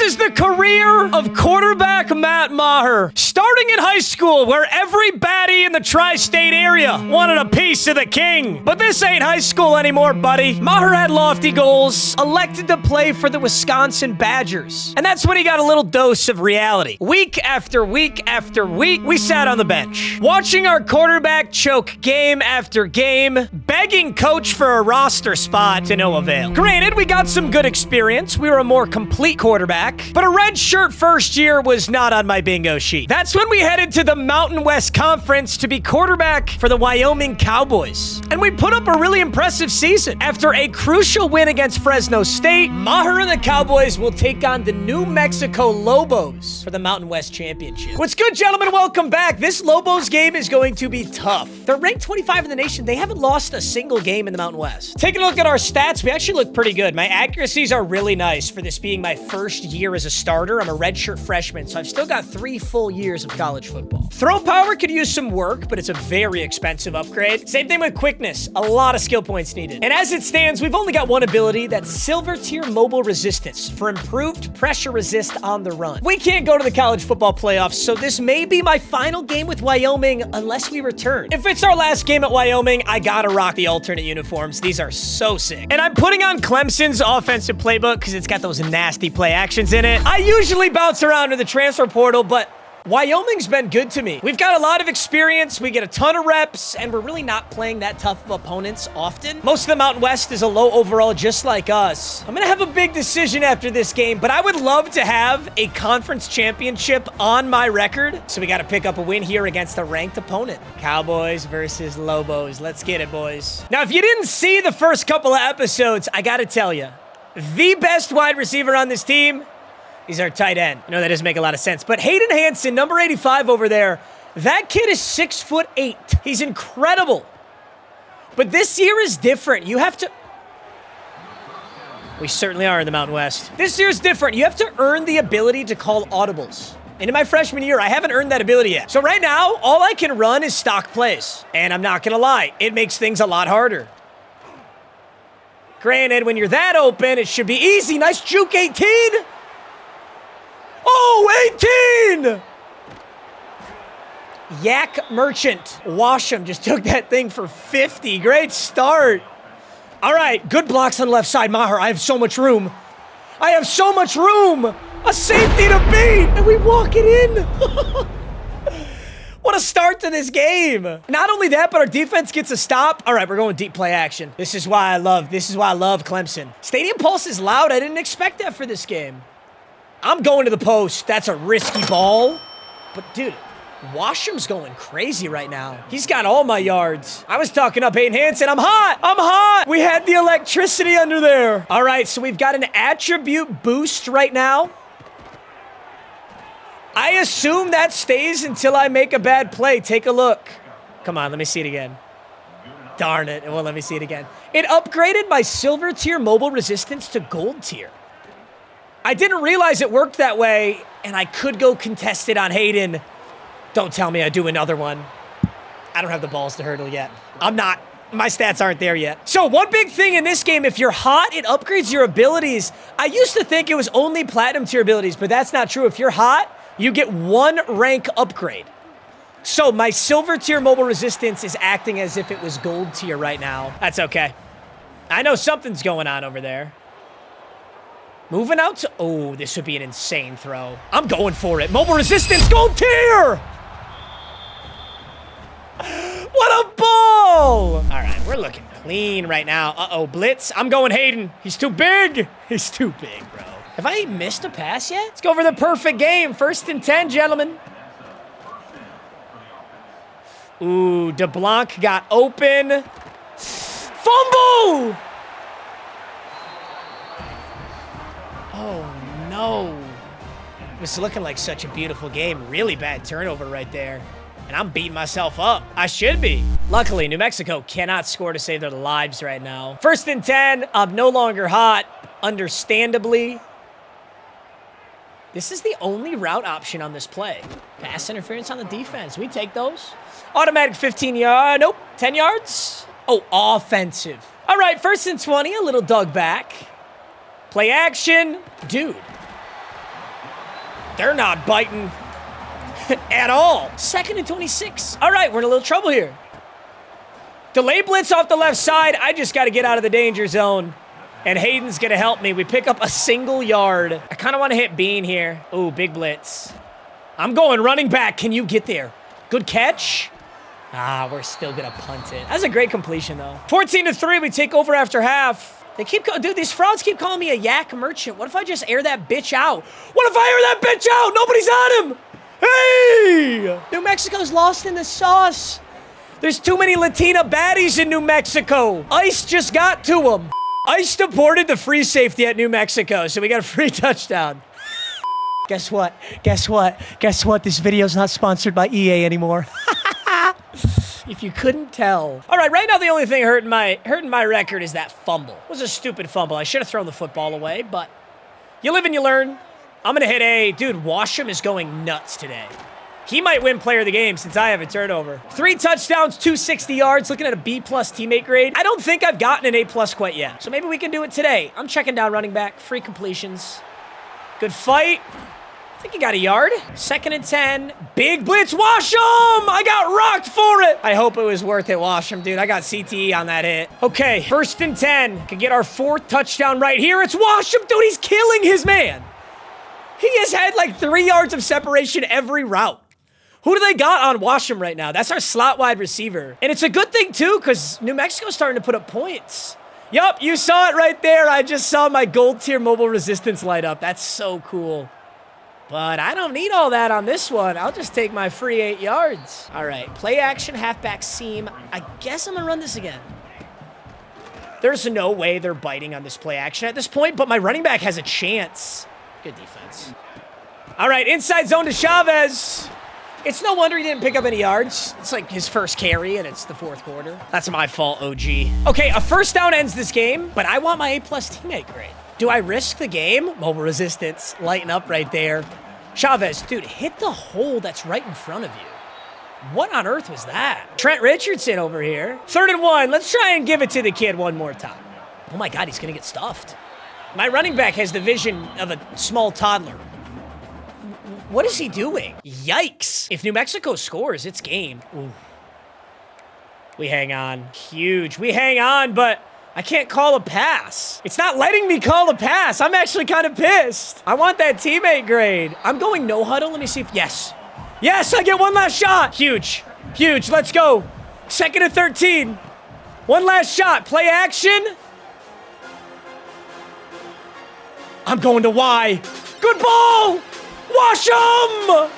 is the career of quarterback Matt Maher. Starting in high school, where every baddie in the tri-state area wanted a piece of the king. But this ain't high school anymore, buddy. Maher had lofty goals, elected to play for the Wisconsin Badgers. And that's when he got a little dose of reality. Week after week after week, we sat on the bench, watching our quarterback choke game after game, begging coach for a roster spot to no avail. Granted, we got some good experience. We were a more complete quarterback, but a red shirt first year was not on my bingo sheet. That's when we headed to the Mountain West Conference to be quarterback for the Wyoming Cowboys. And we put up a really impressive season. After a crucial win against Fresno State, Maher and the Cowboys will take on the New Mexico Lobos for the Mountain West Championship. What's good, gentlemen? Welcome back. This Lobos game is going to be tough. They're ranked 25 in the nation. They haven't lost a single game in the Mountain West. Taking a look at our stats, we actually look pretty good. My accuracies are really nice for this being my first year as a starter. I'm a redshirt freshman, so I've still got 3 full years of college football. Throw power could use some work, but it's a very expensive upgrade. Same thing with quickness. A lot of skill points needed. And as it stands, we've only got one ability, that's silver tier mobile resistance for improved pressure resist on the run. We can't go to the college football playoffs, so this may be my final game with Wyoming unless we return. If it's our last game at Wyoming, I gotta rock the alternate uniforms. These are so sick. And I'm putting on Clemson's offensive playbook because it's got those nasty play actions in it. I usually bounce around to the transfer portal, but Wyoming's been good to me. We've got a lot of experience, we get a ton of reps, and we're really not playing that tough of opponents often. Most of the Mountain West is a low overall just like us. I'm gonna have a big decision after this game, but I would love to have a conference championship on my record, so we gotta pick up a win here against a ranked opponent. Cowboys versus Lobos. Let's get it, boys. Now, if you didn't see the first couple of episodes, I gotta tell you, the best wide receiver on this team, he's our tight end. I know that doesn't make a lot of sense, but Hayden Hansen, number 85 over there, that kid is 6'8". He's incredible. But this year is different. You have to... We certainly are in the Mountain West. This year is different. You have to earn the ability to call audibles. And in my freshman year, I haven't earned that ability yet. So right now, all I can run is stock plays. And I'm not gonna lie, it makes things a lot harder. Granted, when you're that open, it should be easy. Nice juke, 18. Oh, 18! Yak Merchant. Washam just took that thing for 50. Great start. All right, good blocks on the left side. Maher, I have so much room. I have so much room. A safety to beat, and we walk it in. What a start to this game. Not only that, but our defense gets a stop. All right, we're going deep play action. This is why I love Clemson. Stadium Pulse is loud. I didn't expect that for this game. I'm going to the post. That's a risky ball. But, dude, Washam's going crazy right now. He's got all my yards. I was talking up Hayden Hansen. I'm hot. I'm hot. We had the electricity under there. All right, so we've got an attribute boost right now. I assume that stays until I make a bad play. Take a look. Come on, let me see it again. Darn it. It won't let me see it again. It upgraded my silver tier mobile resistance to gold tier. I didn't realize it worked that way, and I could go contested on Hayden. Don't tell me I do another one. I don't have the balls to hurdle yet. I'm not. My stats aren't there yet. So one big thing in this game, if you're hot, it upgrades your abilities. I used to think it was only platinum tier abilities, but that's not true. If you're hot, you get 1 rank upgrade. So my silver tier mobile resistance is acting as if it was gold tier right now. That's okay. I know something's going on over there. Moving out to... Oh, this would be an insane throw. I'm going for it. Mobile resistance, gold tier! What a ball! All right, we're looking clean right now. Uh-oh, blitz. I'm going Hayden. He's too big. He's too big, bro. Have I missed a pass yet? Let's go for the perfect game. 1st and 10, gentlemen. Ooh, DeBlanc got open. Fumble! Oh, no. It was looking like such a beautiful game. Really bad turnover right there. And I'm beating myself up. I should be. Luckily, New Mexico cannot score to save their lives right now. 1st and 10. I'm no longer hot, understandably. This is the only route option on this play. Pass interference on the defense. We take those. Automatic 15 yard. Nope. 10 yards. Oh, offensive. All right, 1st and 20. A little dug back. Play action. Dude. They're not biting at all. 2nd and 26. All right, we're in a little trouble here. Delay blitz off the left side. I just got to get out of the danger zone. And Hayden's going to help me. We pick up a single yard. I kind of want to hit Bean here. Ooh, big blitz. I'm going running back. Can you get there? Good catch. Ah, we're still going to punt it. That's a great completion, though. 14-3. We take over after half. They keep, dude, these frauds keep calling me a yak merchant. What if I just air that bitch out? What if I air that bitch out? Nobody's on him. Hey! New Mexico's lost in the sauce. There's too many Latina baddies in New Mexico. ICE just got to them. ICE deported the free safety at New Mexico, so we got a free touchdown. Guess what? Guess what? Guess what? This video's not sponsored by EA anymore. If you couldn't tell. All right, right now the only thing hurting my record is that fumble. It was a stupid fumble. I should have thrown the football away, but you live and you learn. I'm going to hit a... Dude, Washam is going nuts today. He might win player of the game since I have a turnover. 3 touchdowns, 260 yards, looking at a B+ teammate grade. I don't think I've gotten an A+ quite yet, so maybe we can do it today. I'm checking down running back, free completions. Good fight. I think he got a yard. 2nd and 10. Big blitz, Washam! I got rocked for it. I hope it was worth it, Washam, dude. I got CTE on that hit. Okay, 1st and 10. Could get our 4th touchdown right here. It's Washam, dude. He's killing his man. He has had like 3 yards of separation every route. Who do they got on Washam right now? That's our slot wide receiver. And it's a good thing, too, because New Mexico's starting to put up points. Yup, you saw it right there. I just saw my gold tier mobile resistance light up. That's so cool. But I don't need all that on this one. I'll just take my free 8 yards. All right, play action, halfback seam. I guess I'm going to run this again. There's no way they're biting on this play action at this point, but my running back has a chance. Good defense. All right, inside zone to Chavez. It's no wonder he didn't pick up any yards. It's like his first carry, and it's the 4th quarter. That's my fault, OG. Okay, a 1st down ends this game, but I want my A+ teammate grade. Do I risk the game? Mobile resistance, lighten up right there. Chavez, dude, hit the hole that's right in front of you. What on earth was that? Trent Richardson over here. 3rd and 1. Let's try and give it to the kid one more time. Oh my God, he's gonna get stuffed. My running back has the vision of a small toddler. What is he doing? Yikes. If New Mexico scores, it's game. Ooh. We hang on. Huge. We hang on, but I can't call a pass. It's not letting me call a pass. I'm actually kind of pissed. I want that teammate grade. I'm going no huddle. Let me see if... Yes. Yes, I get one last shot. Huge. Huge. Let's go. 2nd and 13. One last shot. Play action. I'm going to Y. Good ball. Washam!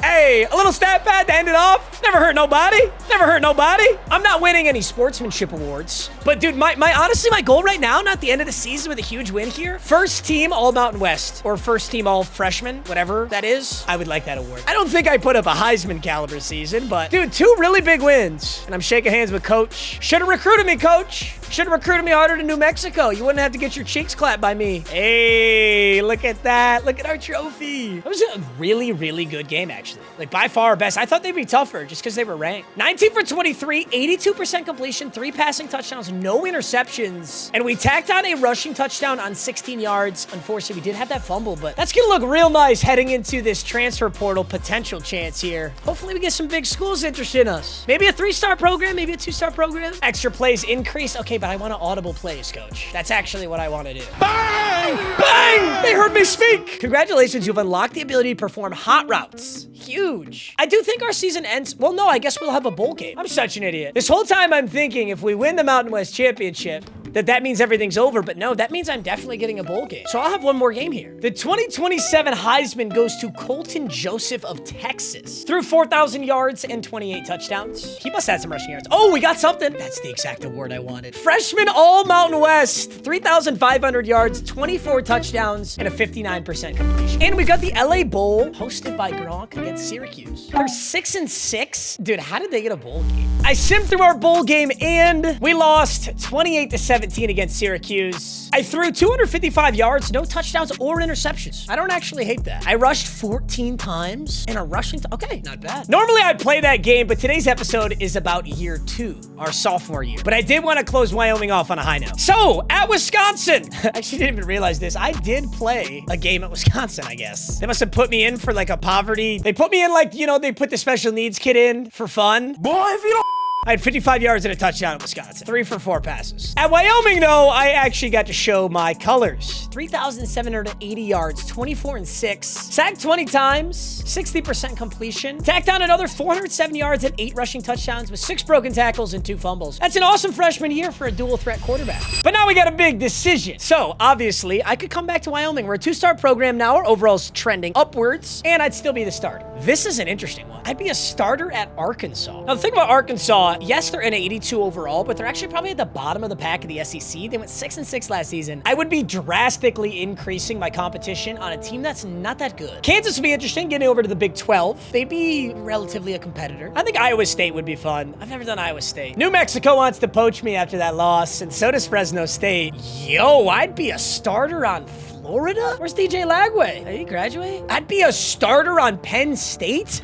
Hey, a little stat pad to end it off. Never hurt nobody. Never hurt nobody. I'm not winning any sportsmanship awards. But dude, honestly, my goal right now, not the end of the season with a huge win here. 1st team All Mountain West or 1st team All Freshman, whatever that is. I would like that award. I don't think I put up a Heisman caliber season, but dude, 2 really big wins. And I'm shaking hands with Coach. Should have recruited me, Coach. Should have recruited me harder to New Mexico. You wouldn't have to get your cheeks clapped by me. Hey, look at that. Look at our trophy. That was a really, really good game, actually. Like, by far our best. I thought they'd be tougher just because they were ranked. 19 for 23, 82% completion, 3 passing touchdowns, no interceptions. And we tacked on a rushing touchdown on 16 yards. Unfortunately, we did have that fumble, but that's going to look real nice heading into this transfer portal potential chance here. Hopefully, we get some big schools interested in us. Maybe a 3-star program, maybe a 2-star program. Extra plays increase. Okay, but I want to audible plays, Coach. That's actually what I want to do. Bang! Bang! They heard me speak. Congratulations, you've unlocked the ability to perform hot routes. Huge. I do think our season ends... Well, no, I guess we'll have a bowl game. I'm such an idiot. This whole time I'm thinking if we win the Mountain West Championship, that means everything's over, but no, that means I'm definitely getting a bowl game. So I'll have one more game here. The 2027 Heisman goes to Colton Joseph of Texas. Threw 4,000 yards and 28 touchdowns. He must have some rushing yards. Oh, we got something. That's the exact award I wanted. Freshman All Mountain West, 3,500 yards, 24 touchdowns, and a 59% completion. And we got the LA Bowl hosted by Gronk against Syracuse. They're 6-6. Dude, how did they get a bowl game? I simmed through our bowl game and we lost 28-17 against Syracuse. I threw 255 yards, no touchdowns or interceptions. I don't actually hate that. I rushed 14 times in a rushing okay, not bad. Normally I'd play that game, but today's episode is about year 2, our sophomore year. But I did want to close Wyoming off on a high note. So, at Wisconsin, I actually didn't even realize this. I did play a game at Wisconsin, I guess. They must have put me in for like a poverty. They put me in like, you know, they put the special needs kid in for fun. Boy, if you don't I had 55 yards and a touchdown at Wisconsin. 3 for 4 passes. At Wyoming, though, I actually got to show my colors. 3,780 yards, 24 and 6. Sacked 20 times, 60% completion. Tacked on another 407 yards and 8 rushing touchdowns with 6 broken tackles and 2 fumbles. That's an awesome freshman year for a dual threat quarterback. But now we got a big decision. So, obviously, I could come back to Wyoming. We're a 2-star program now. Our overall's trending upwards, and I'd still be the starter. This is an interesting one. I'd be a starter at Arkansas. Now, the thing about Arkansas, yes, they're in 82 overall, but they're actually probably at the bottom of the pack of the SEC. They went 6-6 last season. I would be drastically increasing my competition on a team that's not that good. Kansas would be interesting, getting over to the Big 12. They'd be relatively a competitor. I think Iowa State would be fun. I've never done Iowa State. New Mexico wants to poach me after that loss, and so does Fresno State. Yo, I'd be a starter on Florida? Where's DJ Lagway? Did he graduate? I'd be a starter on Penn State?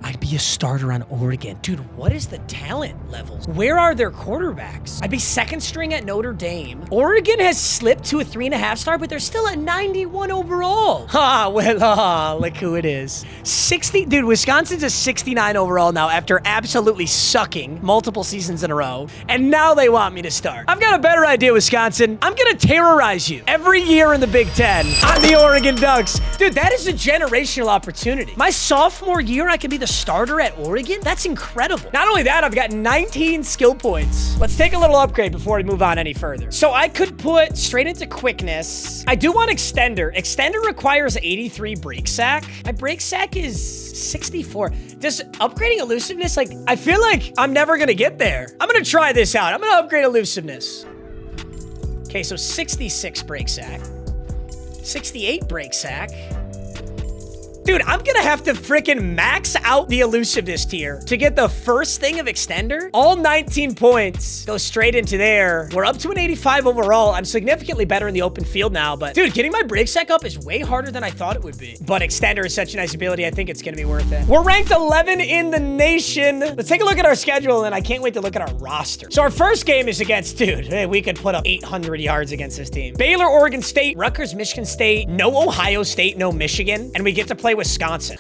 I'd be a starter on Oregon. Dude, what is the talent levels? Where are their quarterbacks? I'd be second string at Notre Dame. Oregon has slipped to a 3.5 star, but they're still at 91 overall. Ha, well, look who it is. 60, dude, Wisconsin's a 69 overall now after absolutely sucking multiple seasons in a row. And now they want me to start. I've got a better idea, Wisconsin. I'm gonna terrorize you every year in the Big Ten on the Oregon Ducks. Dude, that is a generational opportunity. My sophomore year, I can be the starter at Oregon? That's incredible. Not only that, I've got 19 skill points. Let's take a little upgrade before we move on any further. So I could put straight into quickness. I do want extender. Extender requires 83 break sack. My break sack is 64. Does upgrading elusiveness, like, I feel like I'm never gonna get there. I'm gonna try this out. I'm gonna upgrade elusiveness. Okay, so 66 break sack. 68 break sack. Dude, I'm gonna have to freaking max out the elusiveness tier to get the first thing of extender. All 19 points go straight into there. We're up to an 85 overall. I'm significantly better in the open field now, but dude, getting my break sack up is way harder than I thought it would be. But extender is such a nice ability. I think it's gonna be worth it. We're ranked 11 in the nation. Let's take a look at our schedule, and I can't wait to look at our roster. So our first game is against, dude, hey, we could put up 800 yards against this team. Baylor, Oregon State, Rutgers, Michigan State, no Ohio State, no Michigan, and we get to play Wisconsin.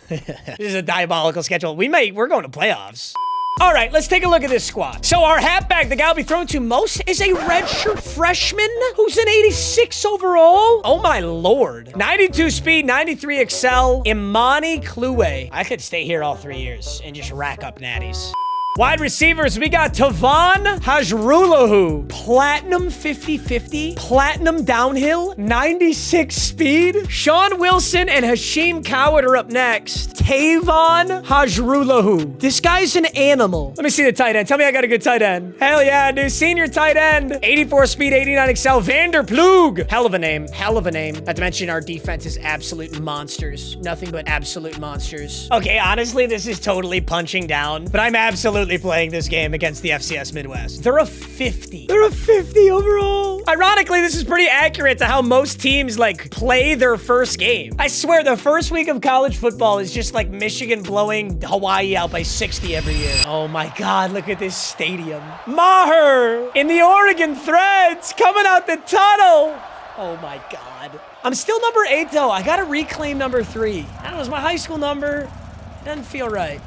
This is a diabolical schedule. We're going to playoffs. All right, let's take a look at this squad. So our halfback, the guy I'll be throwing to most, is a redshirt freshman who's an 86 overall. Oh my Lord. 92 speed, 93 excel, Imani Kluwe. I could stay here all 3 years and just rack up natties. Wide receivers, we got Tavon Hajrulahu, platinum 50-50, platinum downhill, 96 speed. Sean Wilson and Hashim Coward are up next. Tavon Hajrulahu. This guy's an animal. Let me see the tight end. Tell me I got a good tight end. Hell yeah, dude. Senior tight end. 84 speed, 89 excel, Vander Plug. Hell of a name. Hell of a name. Not to mention our defense is absolute monsters. Nothing but absolute monsters. Okay, honestly, this is totally punching down, but I'm absolutely playing this game against the FCS Midwest. They're a 50. They're a 50 overall. Ironically, this is pretty accurate to how most teams like play their first game. I swear the first week of college football is just like Michigan blowing Hawaii out by 60 every year. Oh my God, look at this stadium. Maher in the Oregon Threads coming out the tunnel. Oh my God. I'm still number 8 though. I gotta reclaim number 3. That was my high school number. It doesn't feel right.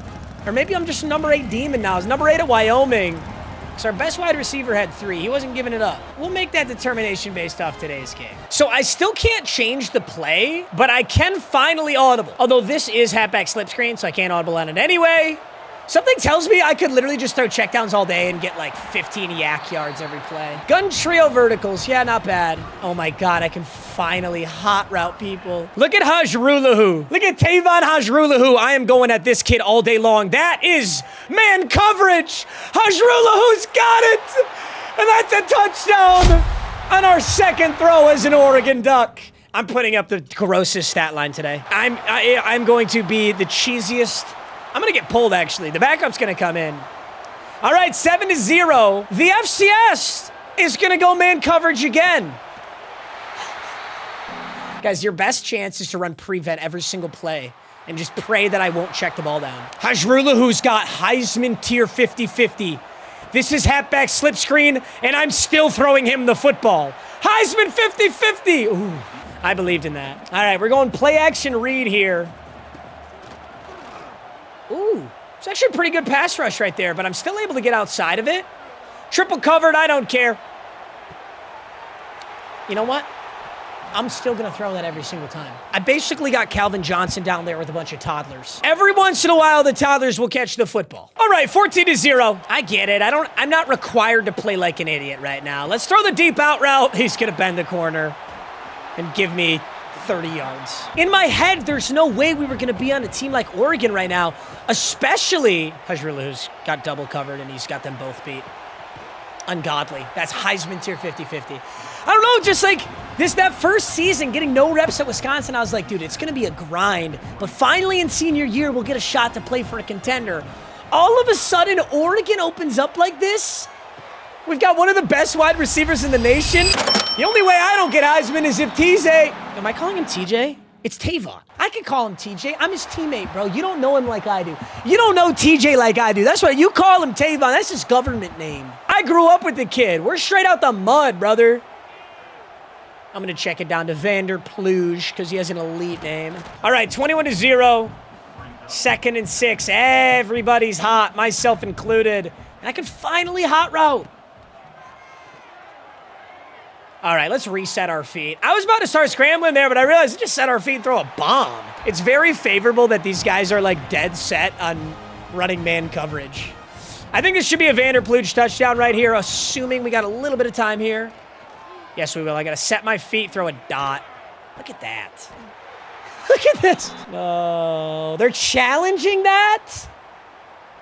Or maybe I'm just a number 8 demon now. It's number 8 at Wyoming. So our best wide receiver had 3. He wasn't giving it up. We'll make that determination based off today's game. So I still can't change the play, but I can finally audible. Although this is halfback slip screen, so I can't audible on it anyway. Something tells me I could literally just throw checkdowns all day and get like 15 yak yards every play. Gun trio verticals. Yeah, not bad. Oh my God, I can finally hot route people. Look at Hajrulahu. Look at Tavon Hajrulahu. I am going at this kid all day long. That is man coverage. Hajrulahu's got it. And that's a touchdown on our second throw as an Oregon Duck. I'm putting up the grossest stat line today. I'm going to be the cheesiest I'm going to get pulled, actually. The backup's going to come in. All right, 7-0. The FCS is going to go man coverage again. Guys, your best chance is to run prevent every single play and just pray that I won't check the ball down. Hajrullah, who's got Heisman tier 50-50. This is halfback slip screen, and I'm still throwing him the football. Heisman 50-50. Ooh, I believed in that. All right, we're going play action read here. Ooh, it's actually a pretty good pass rush right there, but I'm still able to get outside of it. Triple covered, I don't care. You know what? I'm still going to throw that every single time. I basically got Calvin Johnson down there with a bunch of toddlers. Every once in a while, the toddlers will catch the football. All right, 14-0. I get it. I'm not required to play like an idiot right now. Let's throw the deep out route. He's going to bend the corner and give me 30 yards. In my head, there's no way we were going to be on a team like Oregon right now, especially Hajrullah, who's got double covered and he's got them both beat. Ungodly. That's Heisman tier 50-50. I don't know, just like that first season, getting no reps at Wisconsin, I was like, dude, it's going to be a grind. But finally in senior year, we'll get a shot to play for a contender. All of a sudden, Oregon opens up like this. We've got one of the best wide receivers in the nation. The only way I don't get Heisman is if TJ... Am I calling him TJ? It's Tavon. I can call him TJ. I'm his teammate, bro. You don't know him like I do. You don't know TJ like I do. That's why you call him Tavon. That's his government name. I grew up with the kid. We're straight out the mud, brother. I'm going to check it down to Vander Pluge because he has an elite name. All right, 21-0. 2nd and 6. Everybody's hot, myself included. And I can finally hot route. All right, let's reset our feet. I was about to start scrambling there, but I realized just set our feet and throw a bomb. It's very favorable that these guys are like dead set on running man coverage. I think this should be a Vander Pluge touchdown right here, assuming we got a little bit of time here. Yes, we will. I got to set my feet, throw a dot. Look at that. Look at this. No, they're challenging that?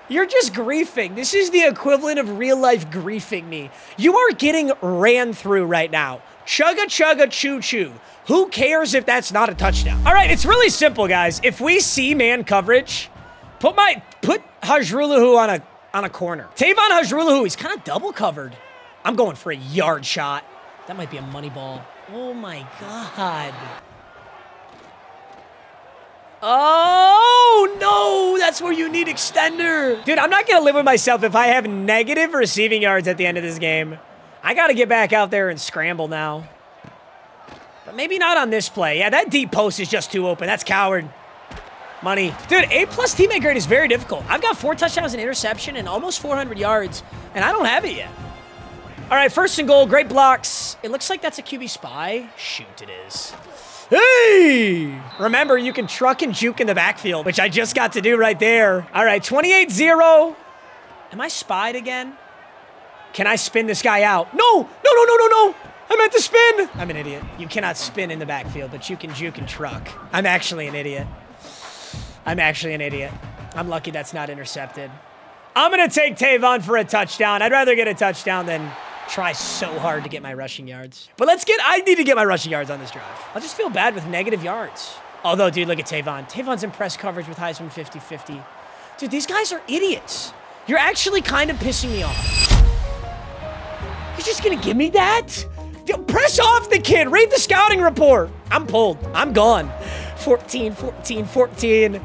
You're just griefing. This is the equivalent of real life griefing me. You are getting ran through right now. Chugga, chugga, choo, choo. Who cares if that's not a touchdown? All right, it's really simple, guys. If we see man coverage, put Hajrullah on a corner. Tavon Hajrullah, he's kind of double covered. I'm going for a yard shot. That might be a money ball. Oh my God. Oh, no, that's where you need extender. Dude, I'm not going to live with myself if I have negative receiving yards at the end of this game. I got to get back out there and scramble now. But maybe not on this play. Yeah, that deep post is just too open. That's coward. Money. Dude, A+ teammate grade is very difficult. I've got 4 touchdowns and interception and almost 400 yards, and I don't have it yet. All right, 1st and goal, great blocks. It looks like that's a QB spy. Shoot, it is. Hey! Remember, you can truck and juke in the backfield, which I just got to do right there. All right, 28-0. Am I spied again? Can I spin this guy out? No! No! I meant to spin! I'm an idiot. You cannot spin in the backfield, but you can juke and truck. I'm actually an idiot. I'm lucky that's not intercepted. I'm going to take Tavon for a touchdown. I'd rather get a touchdown than try so hard to get my rushing yards. But I need to get my rushing yards on this drive. I'll just feel bad with negative yards. Although, dude, look at Tavon. Tavon's in press coverage with Heisman 50-50. Dude, these guys are idiots. You're actually kind of pissing me off. You're just going to give me that? Dude, press off the kid. Read the scouting report. I'm pulled. I'm gone. 14.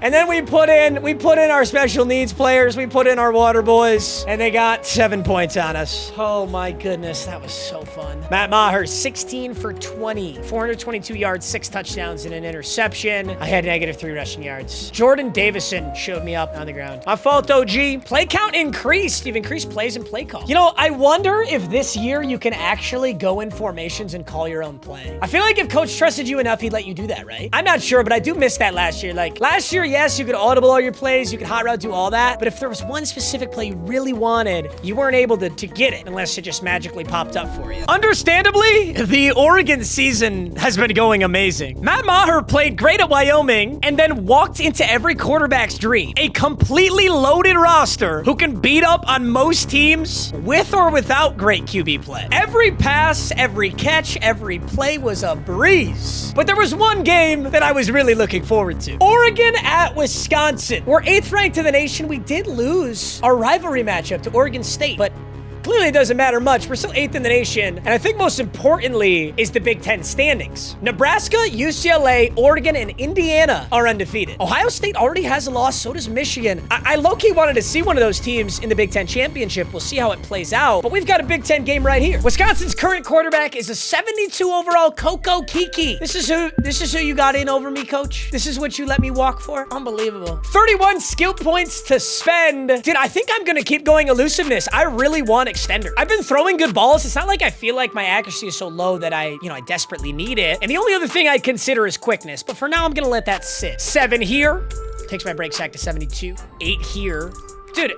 And then we put in our special needs players. We put in our water boys, and they got 7 points on us. Oh my goodness, that was so fun. Matt Maher, 16 for 20, 422 yards, 6 touchdowns, and an interception. I had -3 rushing yards. Jordan Davison showed me up on the ground. My fault, OG. Play count increased. You've increased plays and play call. You know, I wonder if this year you can actually go in formations and call your own play. I feel like if coach trusted you enough, he'd let you do that, right? I'm not sure, but I do miss that last year. Like, last year, yes, you could audible all your plays, you could hot route, do all that, but if there was one specific play you really wanted, you weren't able to get it unless it just magically popped up for you. Understandably, the Oregon season has been going amazing. Matt Maher played great at Wyoming and then walked into every quarterback's dream. A completely loaded roster who can beat up on most teams with or without great QB play. Every pass, every catch, every play was a breeze. But there was one game that I was really looking forward to. Oregon at Wisconsin. We're 8th ranked in the nation. We did lose our rivalry matchup to Oregon State, but clearly it doesn't matter much. We're still 8th in the nation. And I think most importantly is the Big Ten standings. Nebraska, UCLA, Oregon, and Indiana are undefeated. Ohio State already has a loss. So does Michigan. I low-key wanted to see one of those teams in the Big Ten championship. We'll see how it plays out. But we've got a Big Ten game right here. Wisconsin's current quarterback is a 72 overall Coco Kiki. This is who you got in over me, coach. This is what you let me walk for. Unbelievable. 31 skill points to spend. Dude, I think I'm going to keep going elusiveness. I really want extender. I've been throwing good balls. It's not like I feel like my accuracy is so low that I desperately need it. And the only other thing I'd consider is quickness. But for now, I'm going to let that sit. 7 here. Takes my break sack to 72. 8 here. Dude,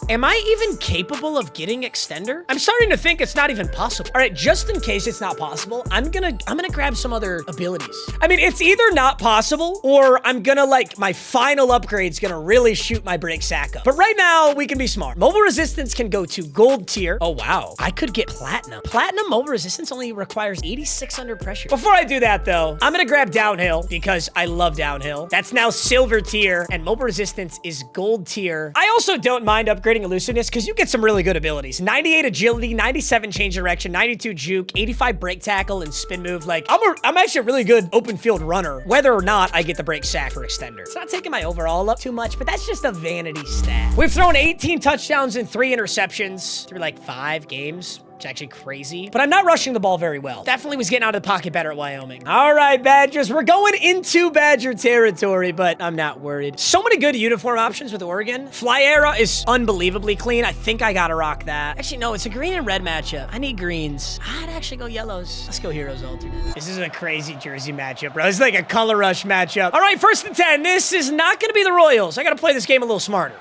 am I even capable of getting extender? I'm starting to think it's not even possible. All right, just in case it's not possible, I'm gonna grab some other abilities. I mean, it's either not possible or I'm gonna my final upgrade's gonna really shoot my break sack up. But right now, we can be smart. Mobile resistance can go to gold tier. Oh, wow. I could get platinum. Platinum mobile resistance only requires 86 under pressure. Before I do that, though, I'm gonna grab downhill because I love downhill. That's now silver tier and mobile resistance is gold tier. I also don't mind upgrading elusiveness because you get some really good abilities. 98 agility, 97 change direction, 92 juke, 85 break tackle, and spin move. I'm actually a really good open field runner, whether or not I get the break sack for extender. It's not taking my overall up too much, but that's just a vanity stat. We've thrown 18 touchdowns and 3 interceptions through 5 games. It's actually crazy, but I'm not rushing the ball very well. Definitely was getting out of the pocket better at Wyoming. All right, Badgers, we're going into Badger territory, but I'm not worried. So many good uniform options with Oregon. Fly era is unbelievably clean. I think I gotta rock that. Actually, no, it's a green and red matchup. I need greens. I'd actually go yellows. Let's go heroes alternate. This is a crazy jersey matchup, bro. It's like a color rush matchup. All right, 1st and 10. This is not gonna be the Royals. I gotta play this game a little smarter.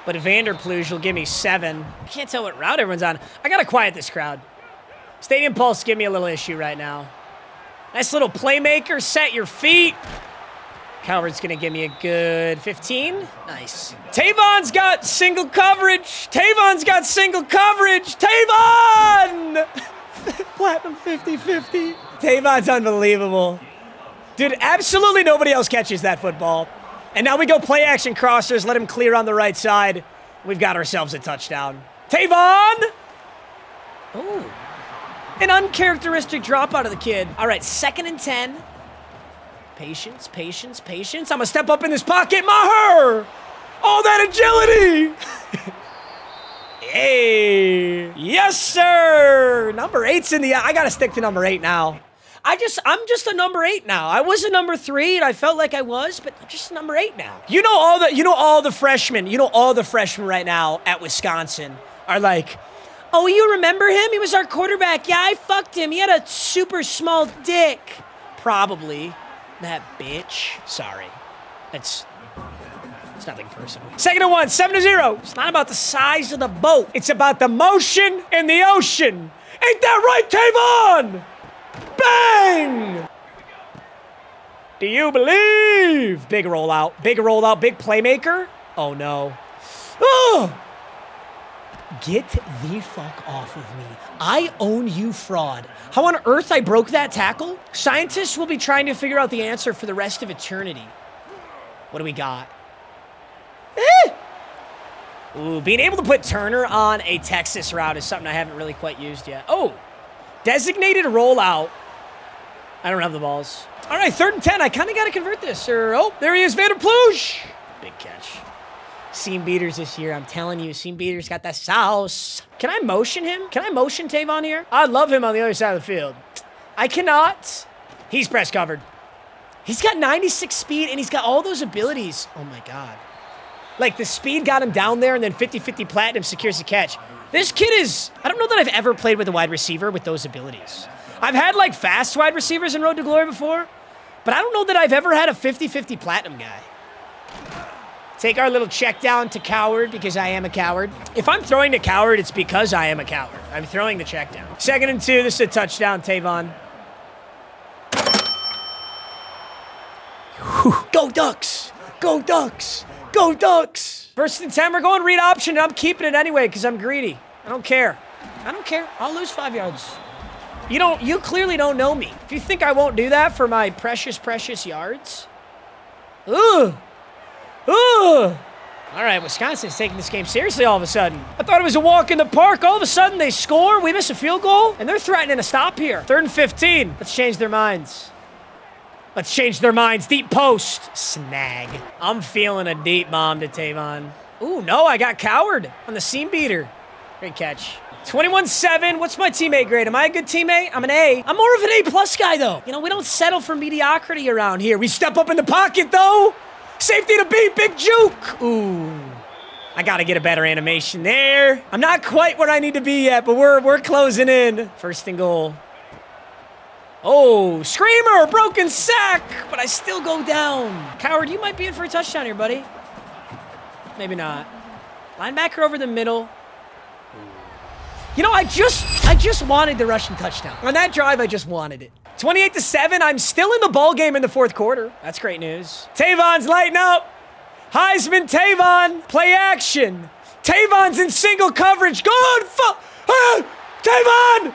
But Vanderpluge will give me 7. I can't tell what route everyone's on. I gotta quiet this crowd. Stadium Pulse give me a little issue right now. Nice little playmaker. Set your feet. Calvert's gonna give me a good 15. Nice. Tavon's got single coverage. Tavon's got single coverage. Tavon! Platinum 50-50. Tavon's unbelievable. Dude, absolutely nobody else catches that football. And now we go play action crossers, let him clear on the right side. We've got ourselves a touchdown. Tavon! Ooh. An uncharacteristic drop out of the kid. All right, 2nd and 10. Patience, patience, patience. I'm gonna step up in this pocket. Maher! Oh, that agility! Hey! Yes, sir! Number 8's in the... I gotta stick to number 8 now. I'm just a number 8 now. I was a number 3 and I felt like I was, but I'm just a number 8 now. You know all the freshmen right now at Wisconsin are like, oh, you remember him? He was our quarterback. Yeah, I fucked him. He had a super small dick. Probably. That bitch. Sorry. It's nothing personal. 2nd and 1, 7-0. It's not about the size of the boat. It's about the motion in the ocean. Ain't that right, Tavon? Bang! Do you believe? Big rollout, big playmaker. Oh, no. Oh! Get the fuck off of me. I own you, fraud. How on earth I broke that tackle? Scientists will be trying to figure out the answer for the rest of eternity. What do we got? Ooh, being able to put Turner on a Texas route is something I haven't really quite used yet. Oh, designated rollout. I don't have the balls. All right, 3rd and 10. I kind of got to convert this. Oh, there he is, Vanderpluge. Big catch. Seam beaters this year. I'm telling you, Seam beaters got that sauce. Can I motion him? Can I motion Tavon here? I'd love him on the other side of the field. I cannot. He's press covered. He's got 96 speed, and he's got all those abilities. Oh, my God. The speed got him down there, and then 50-50 platinum secures the catch. This kid is... I don't know that I've ever played with a wide receiver with those abilities. I've had, fast wide receivers in Road to Glory before, but I don't know that I've ever had a 50-50 platinum guy. Take our little check down to Coward because I am a coward. If I'm throwing to Coward, it's because I am a coward. I'm throwing the check down. 2nd and 2. This is a touchdown, Tavon. Whew. Go Ducks! Go Ducks! Go Ducks! 1st and 10, we're going read option, and I'm keeping it anyway because I'm greedy. I don't care. I'll lose 5 yards. You clearly don't know me. If you think I won't do that for my precious, precious yards. Ugh. Ugh. All right, Wisconsin's taking this game seriously all of a sudden. I thought it was a walk in the park. All of a sudden, they score. We miss a field goal, and they're threatening to stop here. 3rd and 15. Let's change their minds. Let's change their minds. Deep post. Snag. I'm feeling a deep bomb to Tavon. Ooh, no, I got cowered on the seam beater. Great catch. 21-7. What's my teammate grade? Am I a good teammate? I'm an A. I'm more of an A+ guy, though. You know, we don't settle for mediocrity around here. We step up in the pocket, though. Safety to beat. Big juke. Ooh. I got to get a better animation there. I'm not quite where I need to be yet, but we're closing in. 1st and goal. Oh, screamer. Broken sack. But I still go down. Coward, you might be in for a touchdown here, buddy. Maybe not. Linebacker over the middle. You know, I just wanted the rushing touchdown. On that drive, I just wanted it. 28-7, I'm still in the ball game in the 4th quarter. That's great news. Tavon's lighting up. Heisman Tavon, play action. Tavon's in single coverage. Good. Tavon!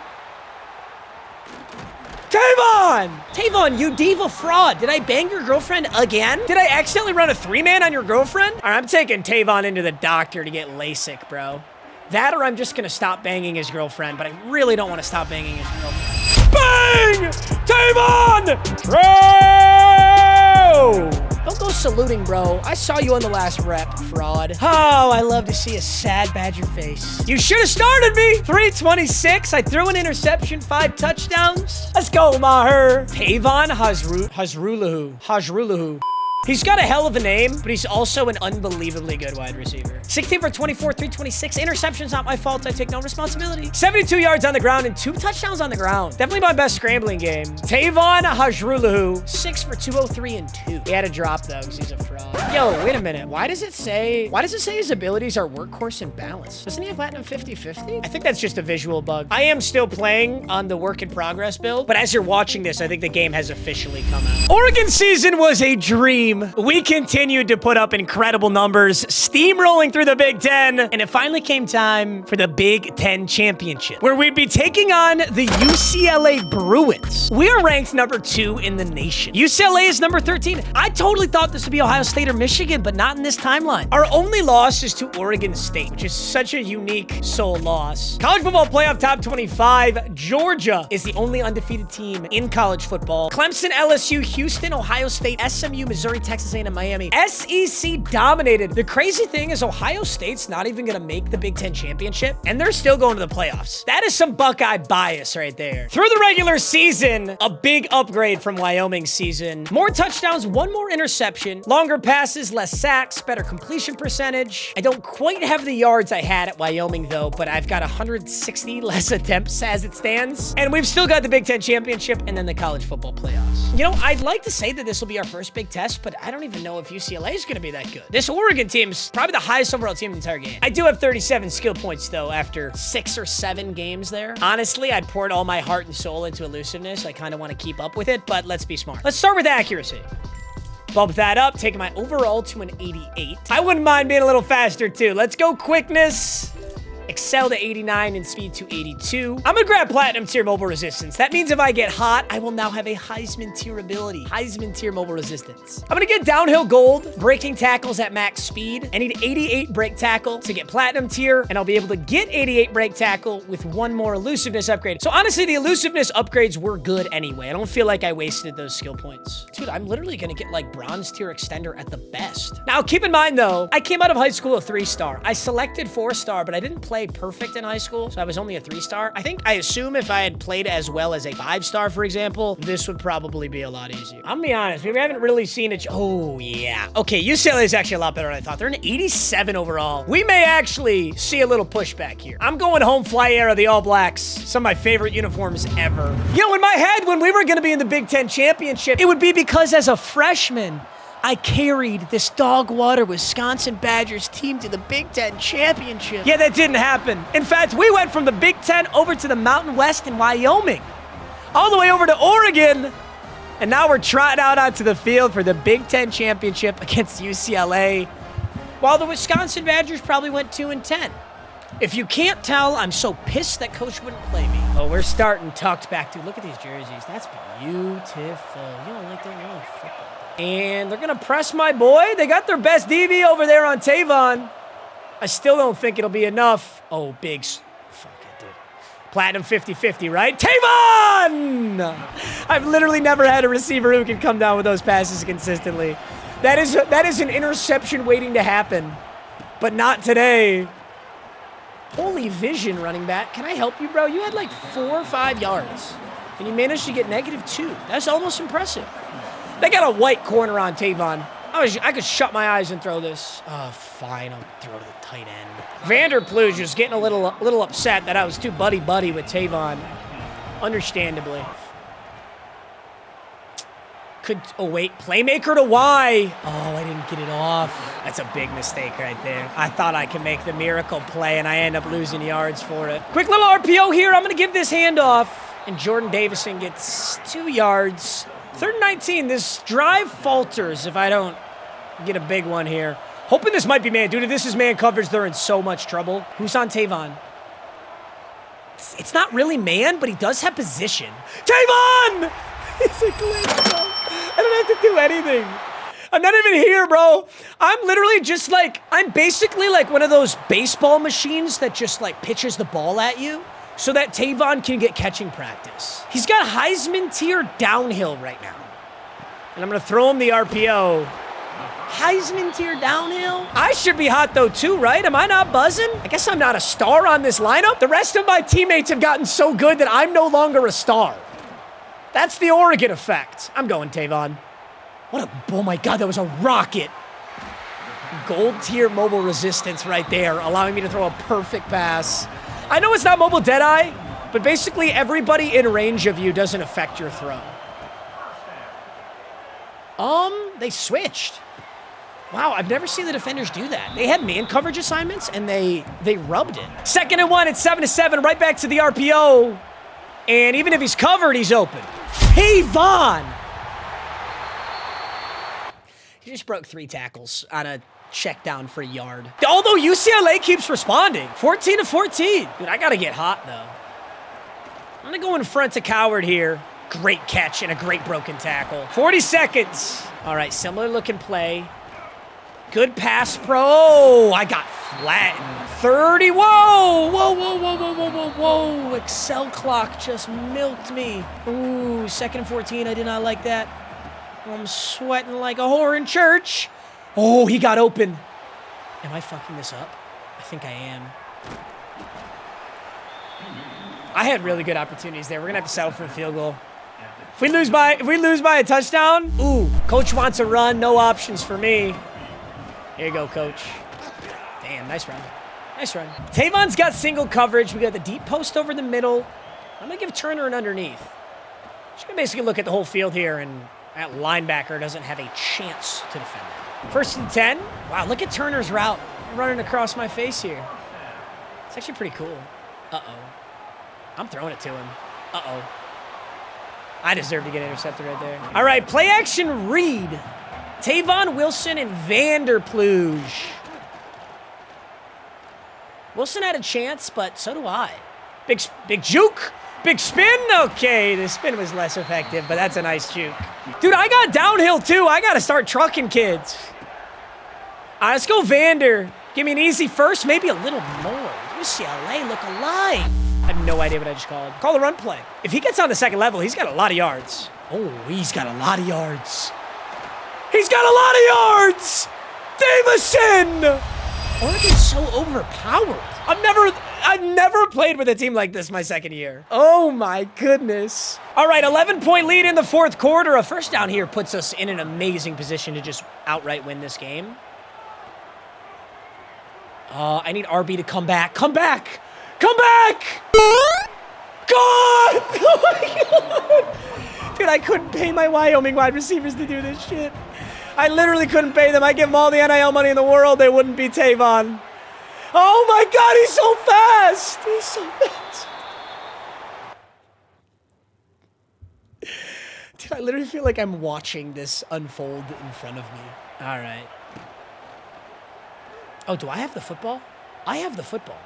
Tavon! Tavon, you diva fraud. Did I bang your girlfriend again? Did I accidentally run a 3-man on your girlfriend? All right, I'm taking Tavon into the doctor to get LASIK, bro. That or I'm just going to stop banging his girlfriend, but I really don't want to stop banging his girlfriend. Bang! Tavon! Throw! Don't go saluting, bro. I saw you on the last rep, fraud. Oh, I love to see a sad Badger face. You should have started me. 326. I threw an interception, 5 touchdowns. Let's go, Maher. Tavon Hajrulahu. He's got a hell of a name, but he's also an unbelievably good wide receiver. 16 for 24, 326. Interception's not my fault. I take no responsibility. 72 yards on the ground and 2 touchdowns on the ground. Definitely my best scrambling game. Tavon Hajrulahu, 6 for 203 and 2. He had a drop, though, because he's a fraud. Yo, wait a minute. Why does it say his abilities are workhorse and balance? Doesn't he have platinum 50-50? I think that's just a visual bug. I am still playing on the work in progress build, but as you're watching this, I think the game has officially come out. Oregon season was a dream. We continued to put up incredible numbers, steamrolling through the Big Ten, and it finally came time for the Big Ten Championship, where we'd be taking on the UCLA Bruins. We are ranked number 2 in the nation. UCLA is number 13. I totally thought this would be Ohio State or Michigan, but not in this timeline. Our only loss is to Oregon State, which is such a unique sole loss. College football playoff top 25. Georgia is the only undefeated team in college football. Clemson, LSU, Houston, Ohio State, SMU, Missouri, Texas A&M, Miami. SEC dominated. The crazy thing is Ohio State's not even going to make the Big Ten Championship, and they're still going to the playoffs. That is some Buckeye bias right there. Through the regular season, a big upgrade from Wyoming's season. More touchdowns, 1 more interception, longer passes, less sacks, better completion percentage. I don't quite have the yards I had at Wyoming, though, but I've got 160 less attempts as it stands, and we've still got the Big Ten Championship and then the college football playoffs. You know, I'd like to say that this will be our first big test, but I don't even know if UCLA is going to be that good. This Oregon team's probably the highest overall team in the entire game. I do have 37 skill points, though, after 6 or 7 games there. Honestly, I'd poured all my heart and soul into elusiveness. I kind of want to keep up with it, but let's be smart. Let's start with accuracy. Bump that up, taking my overall to an 88. I wouldn't mind being a little faster, too. Let's go quickness. Excel to 89 and speed to 82. I'm gonna grab platinum tier mobile resistance. That means if I get hot, I will now have a Heisman tier ability. Heisman tier mobile resistance. I'm gonna get downhill gold, breaking tackles at max speed. I need 88 break tackle to get platinum tier, and I'll be able to get 88 break tackle with 1 more elusiveness upgrade. So honestly, the elusiveness upgrades were good anyway. I don't feel like I wasted those skill points. Dude, I'm literally gonna get like bronze tier extender at the best. Now, keep in mind though, I came out of high school a 3-star. I selected 4-star, but I didn't play perfect in high school, so I was only a 3-star. I assume if I had played as well as a 5-star, for example, this would probably be a lot easier. I'm gonna be honest, we haven't really seen it. Oh, yeah. Okay, UCLA is actually a lot better than I thought. They're an 87 overall. We may actually see a little pushback here. I'm going home fly air of the All Blacks. Some of my favorite uniforms ever. You know, in my head, when we were gonna be in the Big Ten Championship, it would be because as a freshman, I carried this dog water Wisconsin Badgers team to the Big Ten Championship. Yeah, that didn't happen. In fact, we went from the Big Ten over to the Mountain West in Wyoming, all the way over to Oregon, and now we're trotting out onto the field for the Big Ten Championship against UCLA, while the Wisconsin Badgers probably went 2-10. If you can't tell, I'm so pissed that coach wouldn't play me. Oh, we're starting tucked back. Dude, look at these jerseys. That's beautiful. You don't like that? You don't like football. And they're going to press my boy. They got their best DB over there on Tavon. I still don't think it'll be enough. Oh, big. Fuck it, dude. Platinum 50-50, right? Tavon! I've literally never had a receiver who can come down with those passes consistently. That is an interception waiting to happen. But not today. Holy vision, running back. Can I help you, bro? You had like 4 or 5 yards. And you managed to get -2. That's almost impressive. They got a white corner on Tavon. I could shut my eyes and throw this. Oh, fine. I'll throw to the tight end. Vanderpluge was getting a little upset that I was too buddy-buddy with Tavon. Understandably. Oh, wait. Playmaker to Y. Oh, I didn't get it off. That's a big mistake right there. I thought I could make the miracle play, and I end up losing yards for it. Quick little RPO here. I'm going to give this handoff. And Jordan Davison gets 2 yards. 3rd and 19. This drive falters if I don't get a big one here. Hoping this might be man. Dude, if this is man coverage, they're in so much trouble. Who's on Tavon? It's not really man, but he does have position. Tavon! It's a glitch, bro. I don't have to do anything. I'm not even here, bro. I'm literally just like, I'm basically like one of those baseball machines that just like pitches the ball at you so that Tavon can get catching practice. He's got Heisman tier downhill right now. And I'm going to throw him the RPO. Heisman tier downhill? I should be hot though too, right? Am I not buzzing? I guess I'm not a star on this lineup. The rest of my teammates have gotten so good that I'm no longer a star. That's the Oregon effect. I'm going Tavon. Oh my God, that was a rocket. Gold tier mobile resistance right there, allowing me to throw a perfect pass. I know it's not mobile deadeye, but basically everybody in range of you doesn't affect your throw. They switched. Wow, I've never seen the defenders do that. They had man coverage assignments and they rubbed it. 2nd and 1, it's 7-7, right back to the RPO. And even if he's covered, he's open. Tavon! He just broke 3 tackles on a check down for a yard. Although UCLA keeps responding. 14-14. Dude, I gotta get hot, though. I'm gonna go in front to Coward here. Great catch and a great broken tackle. 40 seconds. All right, similar looking play. Good pass pro. Oh, I got flattened. 30. Whoa, whoa, whoa, whoa, whoa, whoa, whoa, whoa. Excel clock just milked me. Ooh, 2nd and 14. I did not like that. I'm sweating like a whore in church. Oh, he got open. Am I fucking this up? I think I am. I had really good opportunities there. We're gonna have to settle for a field goal. If we lose by a touchdown, ooh, coach wants a run. No options for me. Here you go, coach. Damn, nice run. Nice run. Tavon's got single coverage. We got the deep post over the middle. I'm going to give Turner an underneath. Just going to basically look at the whole field here, and that linebacker doesn't have a chance to defend that. 1st and 10. Wow, look at Turner's route running across my face here. It's actually pretty cool. Uh-oh. I'm throwing it to him. Uh-oh. I deserve to get intercepted right there. All right, play action read. Tavon Wilson and Vanderpluge. Wilson had a chance, but so do I. Big juke. Big spin. Okay, the spin was less effective, but that's a nice juke. Dude, I got downhill too. I got to start trucking kids. All right, let's go Vander. Give me an easy first, maybe a little more. UCLA look alive. I have no idea what I just called. Call the run play. If he gets on the 2nd level, he's got a lot of yards. Oh, he's got a lot of yards. He's got a lot of yards! Davison! Oregon's so overpowered. I've never played with a team like this my 2nd year. Oh my goodness. All right, 11-point lead in the 4th quarter. A first down here puts us in an amazing position to just outright win this game. I need RB to come back. Come back! Come back! God! Oh my God! Dude, I couldn't pay my Wyoming wide receivers to do this shit. I literally couldn't pay them. I give them all the NIL money in the world. They wouldn't be Tavon. Oh my God, he's so fast. He's so fast. Dude, I literally feel like I'm watching this unfold in front of me. All right. Oh, do I have the football? I have the football.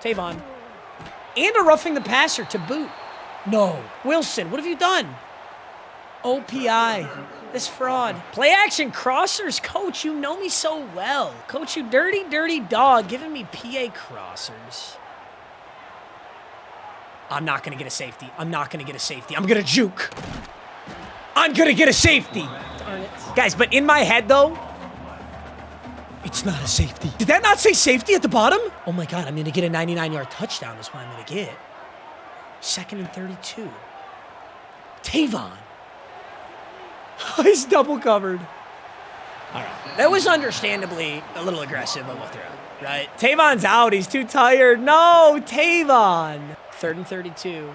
Tavon. And a roughing the passer to boot. No. Wilson, what have you done? OPI. This fraud. Play action crossers. Coach, you know me so well. Coach, you dirty, dirty dog giving me PA crossers. I'm not going to get a safety. I'm not going to get a safety. I'm going to juke. I'm going to get a safety. Darn it. Guys, but in my head, though, it's not a safety. Did that not say safety at the bottom? Oh, my God. I'm going to get a 99-yard touchdown is what I'm going to get. 2nd and 32. Tavon. He's double covered. All right. That was understandably a little aggressive of a throw, right? Tavon's out. He's too tired. No, Tavon. 3rd and 32.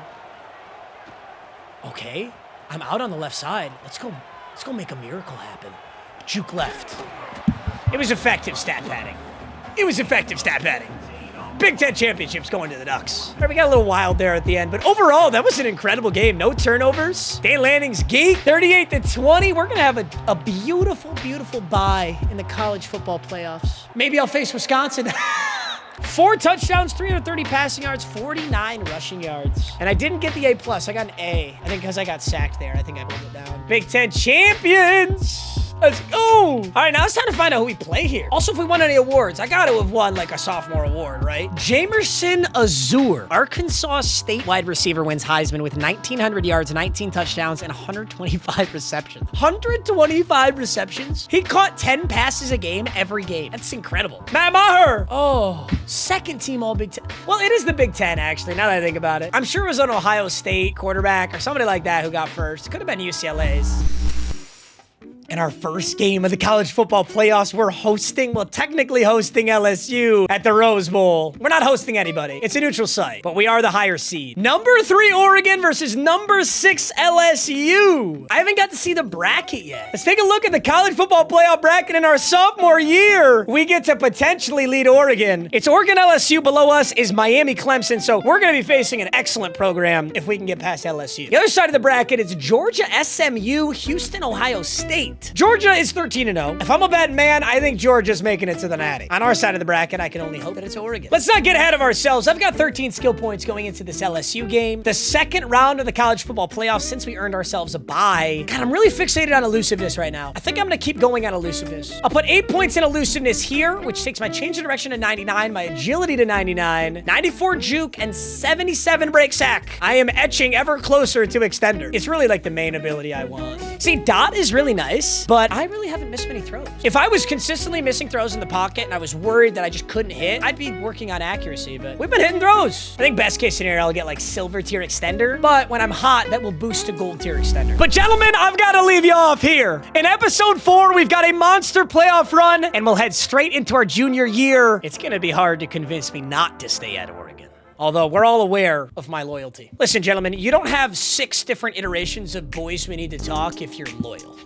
Okay. I'm out on the left side. Let's go make a miracle happen. Juke left. It was effective stat padding. It was effective stat padding. Big Ten championships going to the Ducks. All right, we got a little wild there at the end, but overall, that was an incredible game. No turnovers. Dan Lanning's geek, 38-20. We're going to have a beautiful, beautiful bye in the college football playoffs. Maybe I'll face Wisconsin. 4 touchdowns, 330 passing yards, 49 rushing yards. And I didn't get the A+. I got an A. I think because I got sacked there. I think I pulled it down. Big Ten champions. Let's go. All right, now it's time to find out who we play here. Also, if we won any awards, I got to have won like a sophomore award, right? Jamerson Azur, Arkansas State wide receiver, wins Heisman with 1,900 yards, 19 touchdowns, and 125 receptions. 125 receptions? He caught 10 passes a game every game. That's incredible. Matt Maher. Oh, 2nd team all Big Ten. Well, it is the Big Ten, actually, now that I think about it. I'm sure it was an Ohio State quarterback or somebody like that who got first. Could have been UCLA's. In our first game of the college football playoffs, we're technically hosting LSU at the Rose Bowl. We're not hosting anybody. It's a neutral site, but we are the higher seed. Number 3 Oregon versus number 6 LSU. I haven't got to see the bracket yet. Let's take a look at the college football playoff bracket in our sophomore year. We get to potentially lead Oregon. It's Oregon LSU. Below us is Miami Clemson, so we're going to be facing an excellent program if we can get past LSU. The other side of the bracket is Georgia SMU, Houston, Ohio State. Georgia is 13-0. If I'm a betting man, I think Georgia's making it to the Natty. On our side of the bracket, I can only hope that it's Oregon. Let's not get ahead of ourselves. I've got 13 skill points going into this LSU game. The second round of the college football playoffs since we earned ourselves a bye. God, I'm really fixated on elusiveness right now. I think I'm going to keep going on elusiveness. I'll put 8 points in elusiveness here, which takes my change of direction to 99, my agility to 99, 94 juke, and 77 break sack. I am etching ever closer to extender. It's really like the main ability I want. See, dot is really nice, but I really haven't missed many throws. If I was consistently missing throws in the pocket and I was worried that I just couldn't hit, I'd be working on accuracy, but we've been hitting throws. I think best case scenario, I'll get like silver tier extender, but when I'm hot, that will boost to gold tier extender. But gentlemen, I've got to leave you off here. In episode 4, we've got a monster playoff run, and we'll head straight into our junior year. It's going to be hard to convince me not to stay at Oregon. Although we're all aware of my loyalty. Listen, gentlemen, you don't have 6 different iterations of boys we need to talk if you're loyal.